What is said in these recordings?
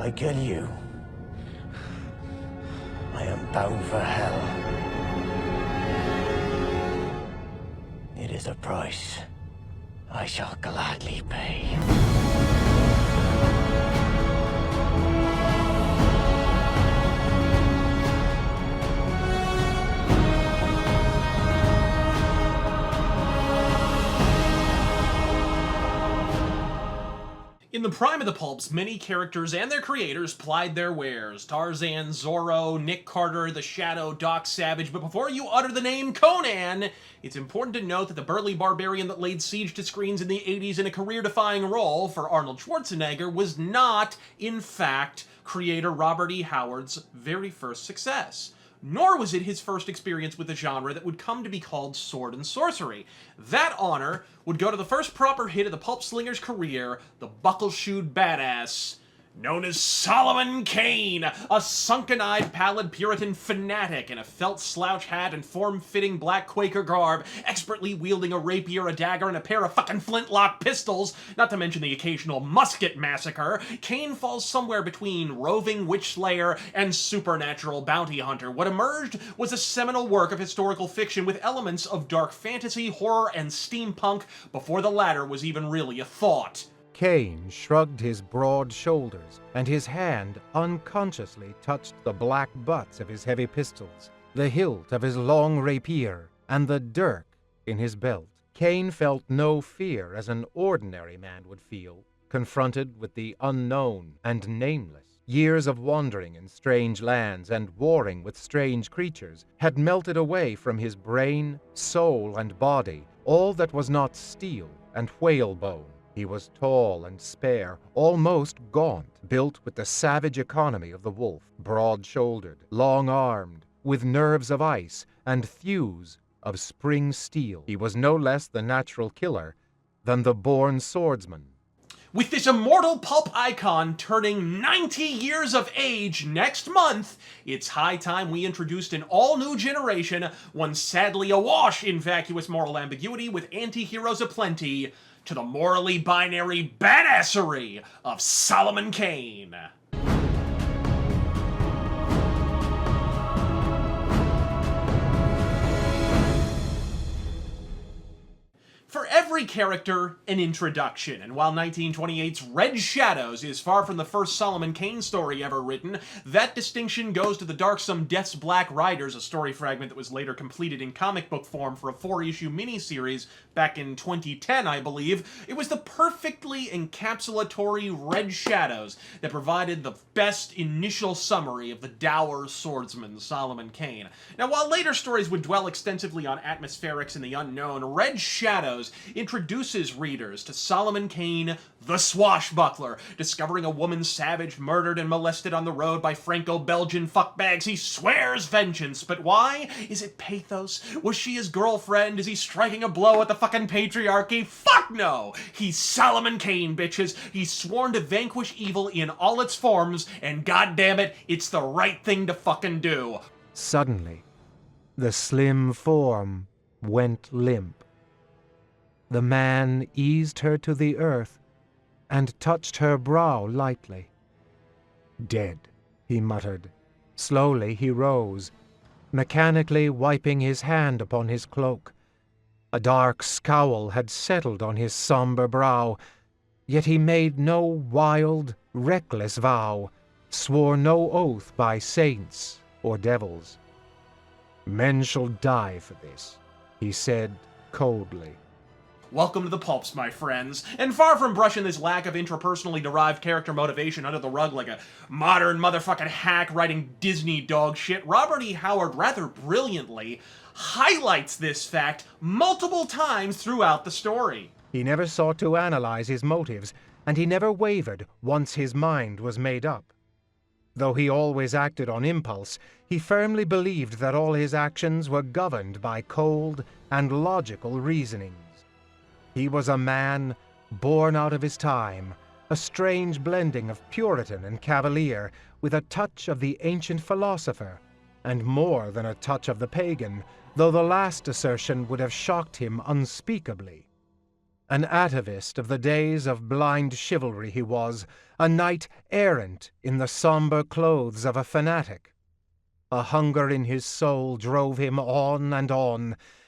I kill you, I am bound for hell. It is a price I shall gladly pay. In the prime of the pulps, many characters and their creators plied their wares. Tarzan, Zorro, Nick Carter, The Shadow, Doc Savage. But before you utter the name Conan, it's important to note that the burly barbarian that laid siege to screens in the 80s in a career-defying role for Arnold Schwarzenegger was not, in fact, creator Robert E. Howard's very first success. Nor was it his first experience with the genre that would come to be called sword and sorcery. That honor would go to the first proper hit of the pulp slinger's career, the buckle-shoed badass known as Solomon Kane, a sunken-eyed, pallid Puritan fanatic in a felt slouch hat and form-fitting black Quaker garb, expertly wielding a rapier, a dagger, and a pair of fucking flintlock pistols, not to mention the occasional musket massacre. Kane falls somewhere between roving witchslayer and supernatural bounty hunter. What emerged was a seminal work of historical fiction with elements of dark fantasy, horror, and steampunk before the latter was even really a thought. Kane shrugged his broad shoulders, and his hand unconsciously touched the black butts of his heavy pistols, the hilt of his long rapier, and the dirk in his belt. Kane felt no fear as an ordinary man would feel, confronted with the unknown and nameless. Years of wandering in strange lands and warring with strange creatures had melted away from his brain, soul, and body all that was not steel and whalebone. He was tall and spare, almost gaunt, built with the savage economy of the wolf, broad-shouldered, long-armed, with nerves of ice and thews of spring steel. He was no less the natural killer than the born swordsman. With this immortal pulp icon turning 90 years of age next month, it's high time we introduced an all-new generation, one sadly awash in vacuous moral ambiguity with anti-heroes aplenty, to the morally binary badassery of Solomon Kane. For every character, an introduction, and while 1928's Red Shadows is far from the first Solomon Kane story ever written, that distinction goes to the darksome Death's Black Riders, a story fragment that was later completed in comic book form for a 4-issue miniseries back in 2010, I believe. It was the perfectly encapsulatory Red Shadows that provided the best initial summary of the dour swordsman Solomon Kane. Now, while later stories would dwell extensively on atmospherics and the unknown, Red Shadows introduces readers to Solomon Kane, the swashbuckler, discovering a woman savage, murdered, and molested on the road by Franco-Belgian fuckbags. He swears vengeance, but why? Is it pathos? Was she his girlfriend? Is he striking a blow at the fucking patriarchy? Fuck no! He's Solomon Kane, bitches. He's sworn to vanquish evil in all its forms, and goddammit, it's the right thing to fucking do. Suddenly, the slim form went limp. The man eased her to the earth and touched her brow lightly. "Dead," he muttered. Slowly he rose, mechanically wiping his hand upon his cloak. A dark scowl had settled on his somber brow, yet he made no wild, reckless vow, swore no oath by saints or devils. "Men shall die for this," he said coldly. Welcome to the pulps, my friends. And far from brushing this lack of intrapersonally derived character motivation under the rug like a modern motherfucking hack writing Disney dog shit, Robert E. Howard rather brilliantly highlights this fact multiple times throughout the story. He never sought to analyze his motives, and he never wavered once his mind was made up. Though he always acted on impulse, he firmly believed that all his actions were governed by cold and logical reasonings. He was a man born out of his time, a strange blending of Puritan and Cavalier, with a touch of the ancient philosopher, and more than a touch of the pagan, though the last assertion would have shocked him unspeakably. An atavist of the days of blind chivalry he was, a knight errant in the somber clothes of a fanatic. A hunger in his soul drove him on,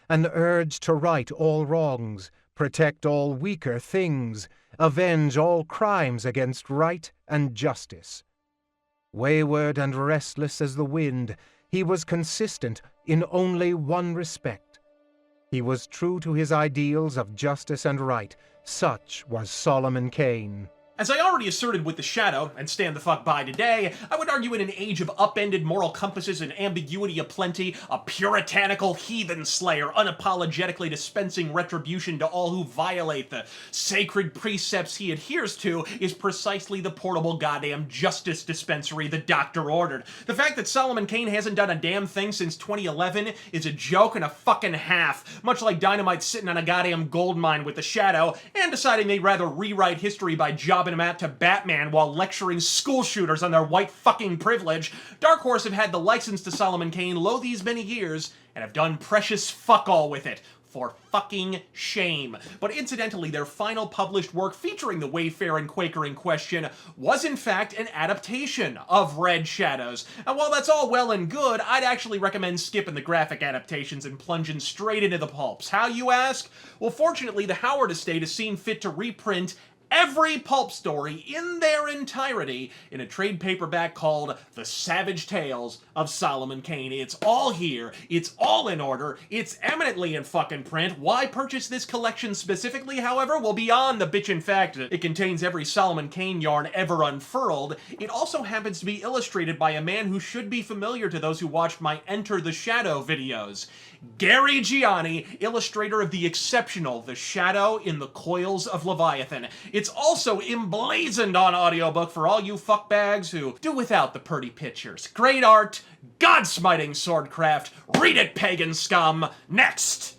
an urge to right all wrongs, protect all weaker things, avenge all crimes against right and justice. Wayward and restless as the wind, he was consistent in only one respect. He was true to his ideals of justice and right. Such was Solomon Kane. As I already asserted with The Shadow, and stand the fuck by today, I would argue in an age of upended moral compasses and ambiguity aplenty, a puritanical heathen slayer unapologetically dispensing retribution to all who violate the sacred precepts he adheres to is precisely the portable goddamn justice dispensary the doctor ordered. The fact that Solomon Kane hasn't done a damn thing since 2011 is a joke and a fucking half, much like Dynamite sitting on a goddamn gold mine with The Shadow and deciding they'd rather rewrite history by jobbing him out to Batman while lecturing school shooters on their white fucking privilege. Dark Horse have had the license to Solomon Kane lo these many years and have done precious fuck all with it. For fucking shame. But incidentally, their final published work featuring the Wayfarer and Quaker in question was in fact an adaptation of Red Shadows. And while that's all well and good, I'd actually recommend skipping the graphic adaptations and plunging straight into the pulps. How, you ask? Well, fortunately, the Howard estate has seen fit to reprint every pulp story in their entirety in a trade paperback called The Savage Tales of Solomon Kane. It's all here, it's all in order, it's eminently in fucking print. Why purchase this collection specifically, however? Well, beyond the bitchin' fact that it contains every Solomon Kane yarn ever unfurled, it also happens to be illustrated by a man who should be familiar to those who watched my Enter the Shadow videos. Gary Gianni, illustrator of the exceptional The Shadow in the Coils of Leviathan. It's also emblazoned on audiobook for all you fuckbags who do without the pretty pictures. Great art, God-smiting swordcraft, read it, pagan scum! Next!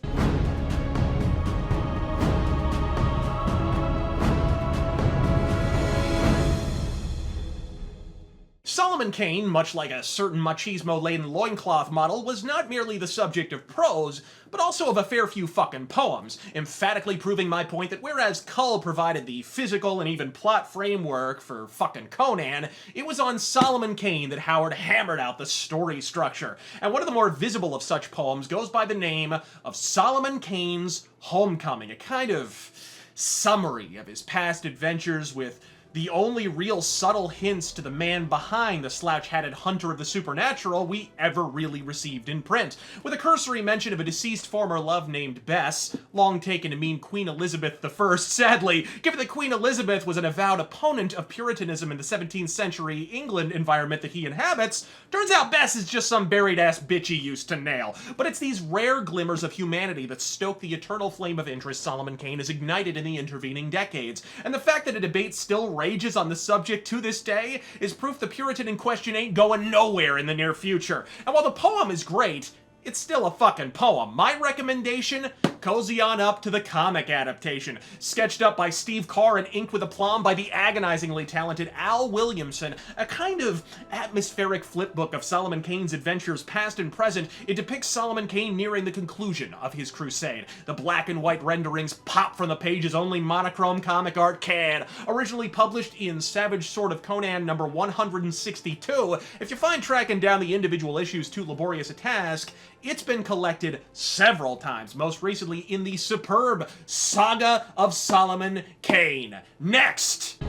Solomon Kane, much like a certain machismo-laden loincloth model, was not merely the subject of prose, but also of a fair few fucking poems, emphatically proving my point that whereas Cull provided the physical and even plot framework for fucking Conan, it was on Solomon Kane that Howard hammered out the story structure. And one of the more visible of such poems goes by the name of Solomon Kane's Homecoming, a kind of summary of his past adventures with the only real subtle hints to the man behind the slouch-hatted hunter of the supernatural we ever really received in print, with a cursory mention of a deceased former love named Bess, long taken to mean Queen Elizabeth I. Sadly, given that Queen Elizabeth was an avowed opponent of Puritanism in the 17th century England environment that he inhabits, turns out Bess is just some buried-ass bitch he used to nail. But it's these rare glimmers of humanity that stoke the eternal flame of interest Solomon Kane has ignited in the intervening decades, and the fact that a debate still rages on the subject to this day is proof the Puritan in question ain't going nowhere in the near future. And while the poem is great, it's still a fucking poem. My recommendation? Cozy on up to the comic adaptation, sketched up by Steve Carr and inked with aplomb by the agonizingly talented Al Williamson, a kind of atmospheric flipbook of Solomon Kane's adventures past and present. It depicts Solomon Kane nearing the conclusion of his crusade. The black and white renderings pop from the pages only monochrome comic art can. Originally published in Savage Sword of Conan number 162, if you find tracking down the individual issues too laborious a task, it's been collected several times, most recently in the superb Saga of Solomon Kane. Next!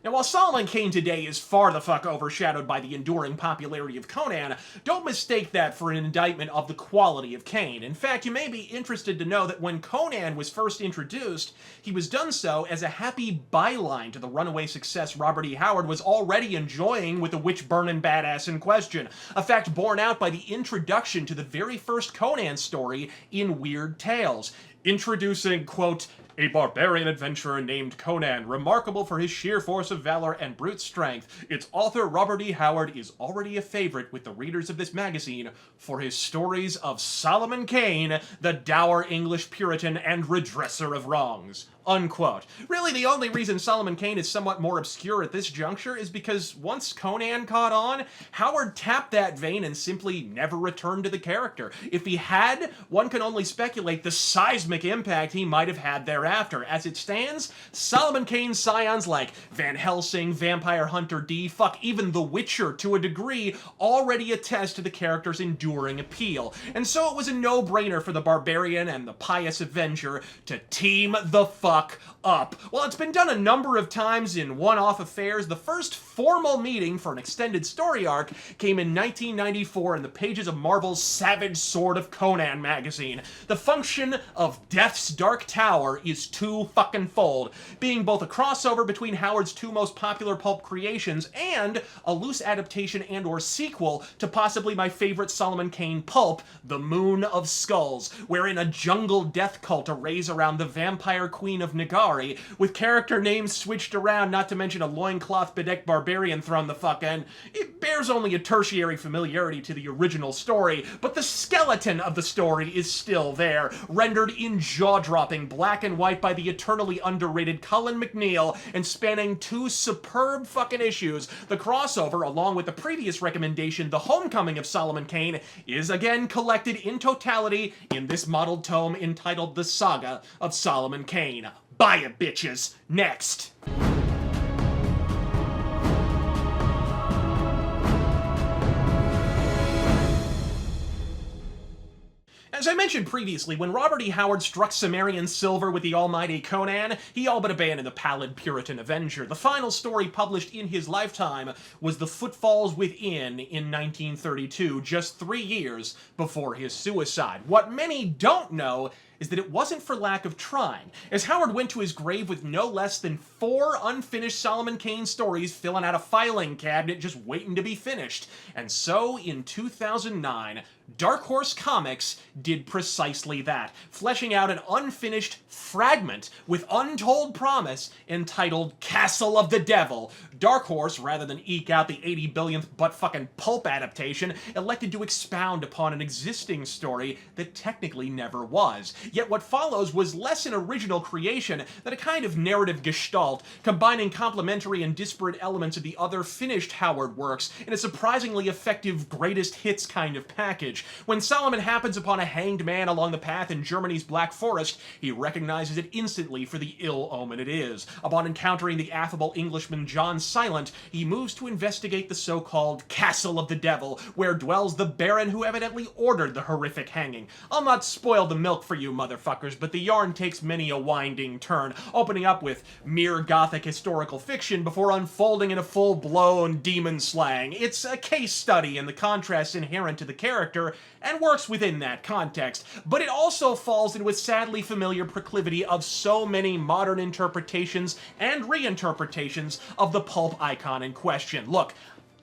Now, while Solomon Kane today is far the fuck overshadowed by the enduring popularity of Conan, don't mistake that for an indictment of the quality of Kane. In fact, you may be interested to know that when Conan was first introduced, he was done so as a happy byline to the runaway success Robert E. Howard was already enjoying with the witch-burning badass in question, a fact borne out by the introduction to the very first Conan story in Weird Tales. Introducing, quote, a barbarian adventurer named Conan, remarkable for his sheer force of valor and brute strength. Its author, Robert E. Howard, is already a favorite with the readers of this magazine for his stories of Solomon Kane, the dour English Puritan and redresser of wrongs. unquote. Really, the only reason Solomon Kane is somewhat more obscure at this juncture is because once Conan caught on, Howard tapped that vein and simply never returned to the character. If he had, one can only speculate the seismic impact he might have had thereafter. As it stands, Solomon Kane's scions like Van Helsing, Vampire Hunter D, fuck, even The Witcher to a degree, already attest to the character's enduring appeal. And so it was a no-brainer for the barbarian and the pious avenger to team the fuck up. While it's been done a number of times in one-off affairs, the first formal meeting for an extended story arc came in 1994 in the pages of Marvel's Savage Sword of Conan magazine. The function of Death's Dark Tower is two-fucking-fold, being both a crossover between Howard's two most popular pulp creations and a loose adaptation and or sequel to possibly my favorite Solomon Kane pulp, The Moon of Skulls, wherein a jungle death cult arrays around the vampire queen of Nagari, with character names switched around, not to mention a loincloth-bedecked barbarian thrown the fuck in. It bears only a tertiary familiarity to the original story, but the skeleton of the story is still there, rendered in jaw-dropping black and white by the eternally underrated Cullen McNeil, and spanning two superb fucking issues. The crossover, along with the previous recommendation, The Homecoming of Solomon Kane, is again collected in totality in this modeled tome entitled The Saga of Solomon Kane. Buy it, bitches! Next! As I mentioned previously, when Robert E. Howard struck Cimmerian silver with the almighty Conan, he all but abandoned the pallid Puritan Avenger. The final story published in his lifetime was The Footfalls Within in 1932, just 3 years before his suicide. What many don't know is that it wasn't for lack of trying, as Howard went to his grave with no less than 4 unfinished Solomon Kane stories filling out a filing cabinet just waiting to be finished. And so, in 2009, Dark Horse Comics did precisely that, fleshing out an unfinished fragment with untold promise entitled Castle of the Devil. Dark Horse, rather than eke out the 80 billionth butt-fucking pulp adaptation, elected to expound upon an existing story that technically never was. Yet what follows was less an original creation than a kind of narrative gestalt, combining complementary and disparate elements of the other finished Howard works in a surprisingly effective greatest hits kind of package. When Solomon happens upon a hanged man along the path in Germany's Black Forest, he recognizes it instantly for the ill omen it is. Upon encountering the affable Englishman John Silent, he moves to investigate the so-called Castle of the Devil, where dwells the Baron who evidently ordered the horrific hanging. I'll not spoil the milk for you, motherfuckers, but the yarn takes many a winding turn, opening up with mere gothic historical fiction before unfolding in a full-blown demon slang. It's a case study in the contrasts inherent to the character, and works within that context, but it also falls into a sadly familiar proclivity of so many modern interpretations and reinterpretations of the pulp icon in question. Look,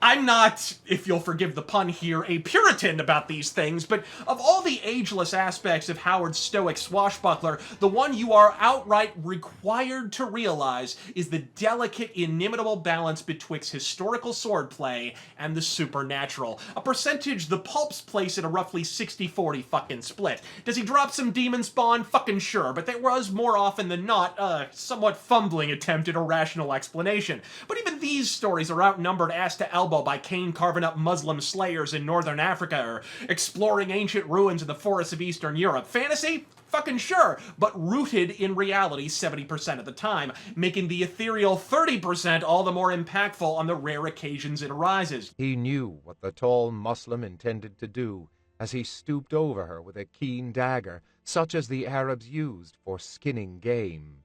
I'm not, if you'll forgive the pun here, a Puritan about these things, but of all the ageless aspects of Howard's stoic swashbuckler, the one you are outright required to realize is the delicate, inimitable balance betwixt historical swordplay and the supernatural. A percentage the pulps place at a roughly 60-40 fucking split. Does he drop some demon spawn? Fucking sure, but there was more often than not a somewhat fumbling attempt at a rational explanation. But even these stories are outnumbered ass to elbow by Kane carving up Muslim slayers in northern Africa or exploring ancient ruins in the forests of Eastern Europe. Fantasy? Fucking sure, but rooted in reality 70% of the time, making the ethereal 30% all the more impactful on the rare occasions it arises. He knew what the tall Muslim intended to do as he stooped over her with a keen dagger, such as the Arabs used for skinning game.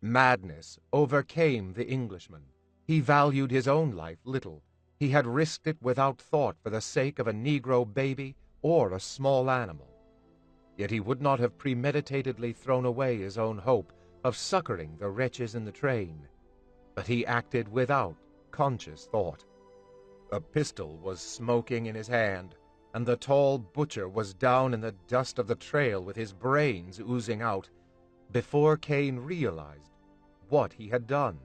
Madness overcame the Englishman. He valued his own life little. He had risked it without thought for the sake of a Negro baby or a small animal. Yet he would not have premeditatedly thrown away his own hope of succoring the wretches in the train. But he acted without conscious thought. A pistol was smoking in his hand, and the tall butcher was down in the dust of the trail with his brains oozing out, before Kane realized what he had done.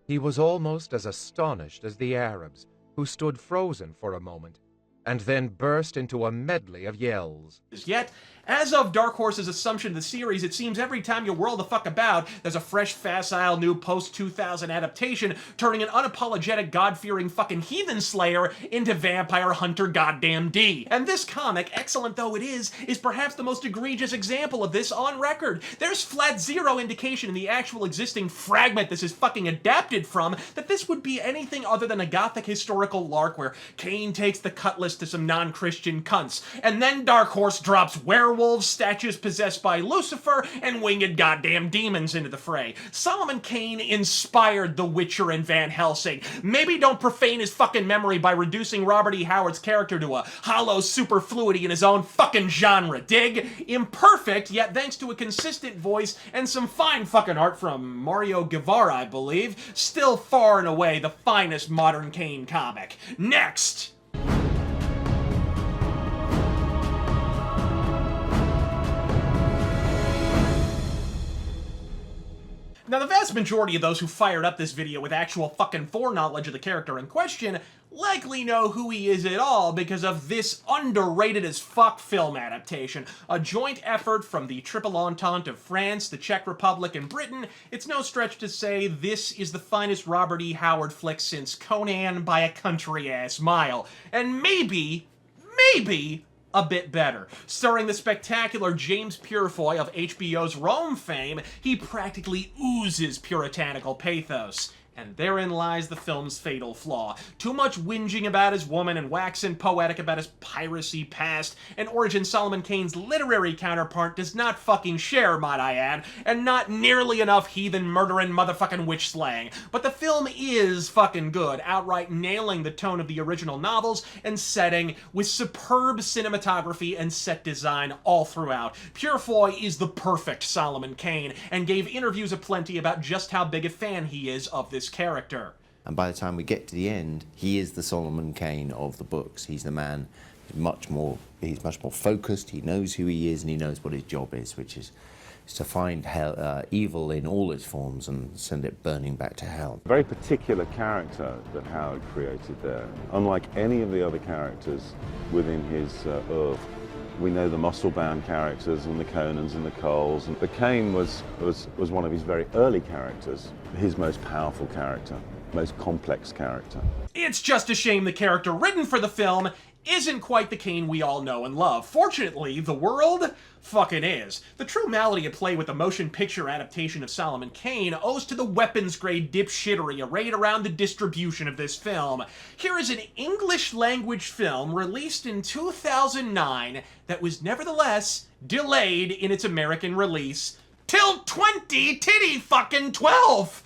He was almost as astonished as the Arabs, who stood frozen for a moment, and then burst into a medley of yells. Yet, as of Dark Horse's assumption of the series, it seems every time you whirl the fuck about, there's a fresh, facile, new post-2000 adaptation turning an unapologetic, God-fearing fucking heathen slayer into vampire hunter goddamn D. And this comic, excellent though it is perhaps the most egregious example of this on record. There's flat zero indication in the actual existing fragment this is fucking adapted from that this would be anything other than a gothic historical lark where Kane takes the cutlass to some non-Christian cunts, and then Dark Horse drops werewolves, statues possessed by Lucifer, and winged goddamn demons into the fray. Solomon Kane inspired The Witcher and Van Helsing. Maybe don't profane his fucking memory by reducing Robert E. Howard's character to a hollow superfluity in his own fucking genre, dig? Imperfect, yet thanks to a consistent voice and some fine fucking art from Mario Guevara, I believe, still far and away the finest modern Kane comic. Next! Now, the vast majority of those who fired up this video with actual fucking foreknowledge of the character in question likely know who he is at all because of this underrated as fuck film adaptation. A joint effort from the Triple Entente of France, the Czech Republic, and Britain. It's no stretch to say this is the finest Robert E. Howard flick since Conan by a country-ass mile. And maybe a bit better. Starring the spectacular James Purefoy of HBO's Rome fame, he practically oozes puritanical pathos. And therein lies the film's fatal flaw. Too much whinging about his woman and waxing poetic about his piracy past, an origin Solomon Kane's literary counterpart does not fucking share, might I add, and not nearly enough heathen murdering motherfucking witch slaying. But the film is fucking good, outright nailing the tone of the original novels and setting with superb cinematography and set design all throughout. Purefoy is the perfect Solomon Kane, and gave interviews aplenty about just how big a fan he is of this character. And by the time we get to the end, he is the Solomon Kane of the books. He's the man who's much more focused, he knows who he is, and he knows what his job is, which is to find evil in all its forms and send it burning back to hell. A very particular character that Howard created there. Unlike any of the other characters within his oeuvre. We know the muscle-bound characters and the Conans and the Coles, but Kane was one of his very early characters, his most powerful character, most complex character. It's just a shame the character written for the film isn't quite the Kane we all know and love. Fortunately, the world fucking is. The true malady at play with the motion picture adaptation of Solomon Kane owes to the weapons-grade dipshittery arrayed around the distribution of this film. Here is an English-language film released in 2009 that was nevertheless delayed in its American release till 2012!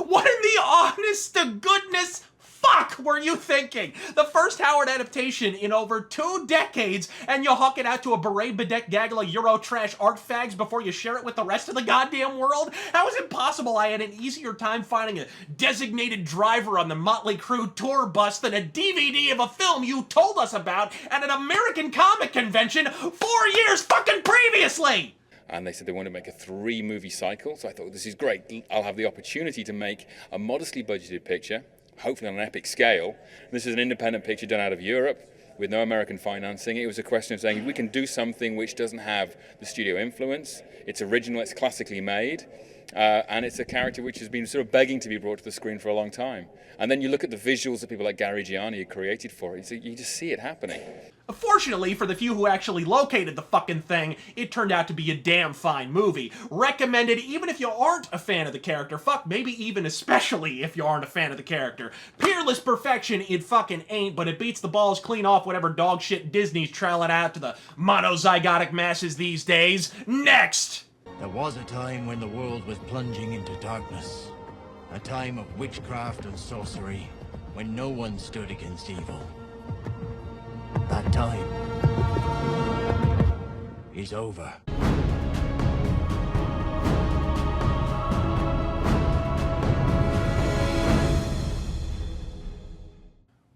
What in the honest to goodness fuck were you thinking? The first Howard adaptation in over 2 decades, and you hawk it out to a beret-bedecked gaggle of Euro-trash art fags before you share it with the rest of the goddamn world? How is it possible I had an easier time finding a designated driver on the Motley Crue tour bus than a DVD of a film you told us about at an American comic convention 4 years fucking previously? And they said they wanted to make a 3-movie cycle, so I thought, this is great. I'll have the opportunity to make a modestly budgeted picture, hopefully on an epic scale. This is an independent picture done out of Europe with no American financing. It was a question of saying, we can do something which doesn't have the studio influence. It's original, it's classically made, and it's a character which has been sort of begging to be brought to the screen for a long time. And then you look at the visuals that people like Gary Gianni had created for it, so you just see it happening. Fortunately, for the few who actually located the fucking thing, it turned out to be a damn fine movie. Recommended even if you aren't a fan of the character. Fuck, maybe even especially if you aren't a fan of the character. Peerless perfection it fucking ain't, but it beats the balls clean off whatever dog shit Disney's trailing out to the monozygotic masses these days. Next! There was a time when the world was plunging into darkness. A time of witchcraft and sorcery, when no one stood against evil. That time is over.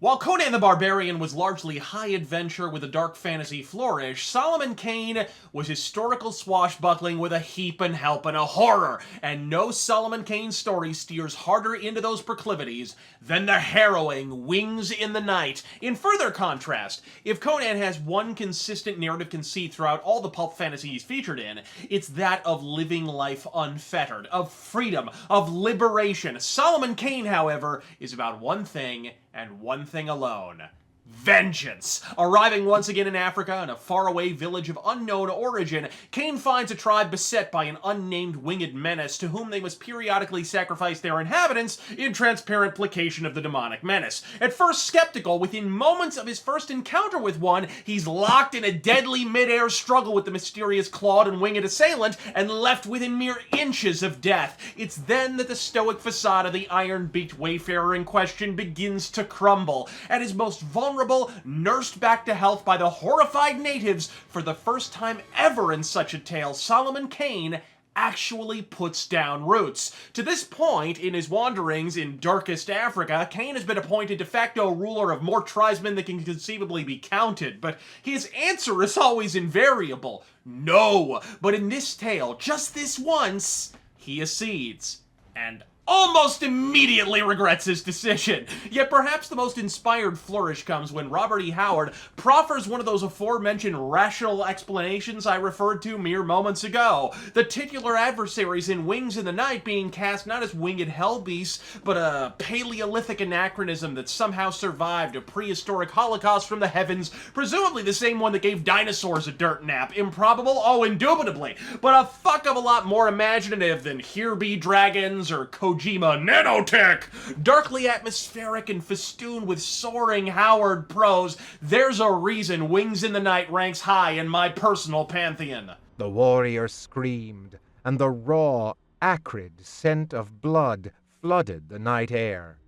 While Conan the Barbarian was largely high adventure with a dark fantasy flourish, Solomon Kane was historical swashbuckling with a heap and helping a horror, and no Solomon Kane story steers harder into those proclivities than the harrowing Wings in the Night. In further contrast, if Conan has one consistent narrative conceit throughout all the pulp fantasy he's featured in, it's that of living life unfettered, of freedom, of liberation. Solomon Kane, however, is about one thing, and one thing alone: vengeance. Arriving once again in Africa, in a faraway village of unknown origin, Kane finds a tribe beset by an unnamed winged menace to whom they must periodically sacrifice their inhabitants in transparent placation of the demonic menace. At first skeptical, within moments of his first encounter with one, he's locked in a deadly mid-air struggle with the mysterious clawed and winged assailant and left within mere inches of death. It's then that the stoic facade of the iron-beaked wayfarer in question begins to crumble. At his most vulnerable, nursed back to health by the horrified natives, for the first time ever in such a tale, Solomon Kane actually puts down roots. To this point, in his wanderings in darkest Africa, Kane has been appointed de facto ruler of more tribesmen than can conceivably be counted, but his answer is always invariable: no. But in this tale, just this once, he accedes, and almost immediately regrets his decision. Yet perhaps the most inspired flourish comes when Robert E. Howard proffers one of those aforementioned rational explanations I referred to mere moments ago. The titular adversaries in Wings in the Night being cast not as winged hell beasts, but a Paleolithic anachronism that somehow survived a prehistoric holocaust from the heavens, presumably the same one that gave dinosaurs a dirt nap. Improbable? Oh, indubitably. But a fuck of a lot more imaginative than Here Be Dragons or Kojima Nanotech. Darkly atmospheric and festooned with soaring Howard prose, there's a reason Wings in the Night ranks high in my personal pantheon. The warrior screamed, and the raw, acrid scent of blood flooded the night air.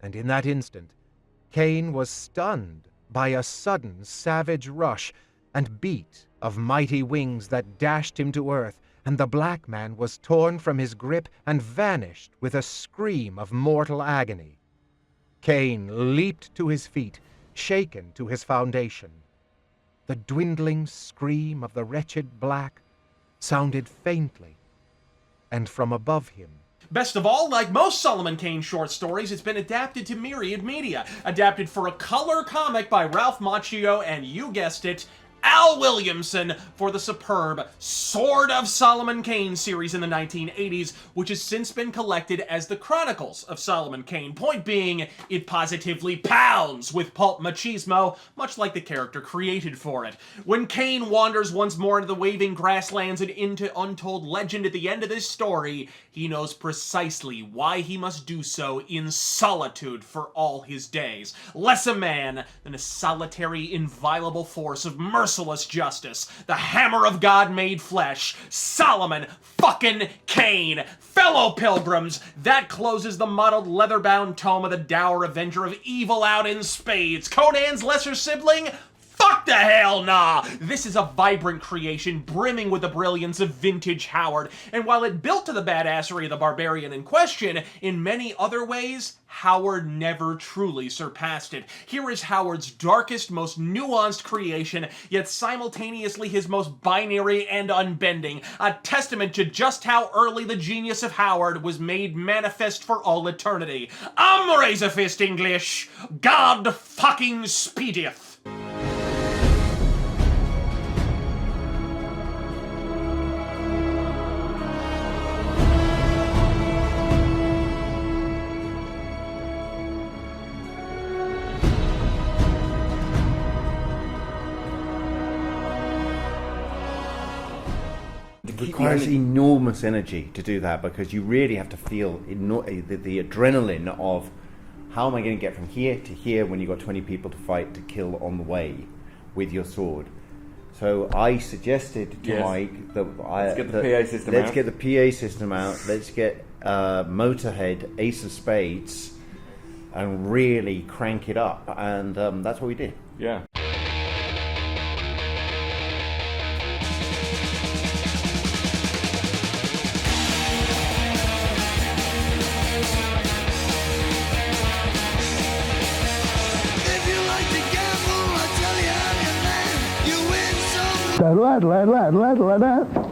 And in that instant, Kane was stunned by a sudden savage rush and beat of mighty wings that dashed him to earth, and the black man was torn from his grip and vanished with a scream of mortal agony. Kane leaped to his feet, shaken to his foundation. The dwindling scream of the wretched black sounded faintly, and from above him. Best of all, like most Solomon Kane short stories, it's been adapted to myriad media. Adapted for a color comic by Ralph Macchio, and you guessed it, Al Williamson, for the superb Sword of Solomon Kane series in the 1980s, which has since been collected as the Chronicles of Solomon Kane. Point being, it positively pounds with pulp machismo, much like the character created for it. When Kane wanders once more into the waving grasslands and into untold legend at the end of this story, he knows precisely why he must do so in solitude for all his days. Less a man than a solitary, inviolable force of merciless justice. The hammer of God made flesh. Solomon fucking Kane. Fellow pilgrims, that closes the mottled leather-bound tome of the dour avenger of evil out in spades. Conan's lesser sibling? Fuck the hell nah! This is a vibrant creation brimming with the brilliance of vintage Howard, and while it built to the badassery of the barbarian in question, in many other ways, Howard never truly surpassed it. Here is Howard's darkest, most nuanced creation, yet simultaneously his most binary and unbending, a testament to just how early the genius of Howard was made manifest for all eternity. Razor Fist English, God fucking speedeth. It requires enormous energy to do that, because you really have to feel the adrenaline of how am I going to get from here to here when you've got 20 people to fight to kill on the way with your sword. So I suggested to Mike that let's get the PA system out. Let's get the PA system out. Let's get Motorhead, Ace of Spades, and really crank it up. And that's what we did. Yeah. la la la la la la.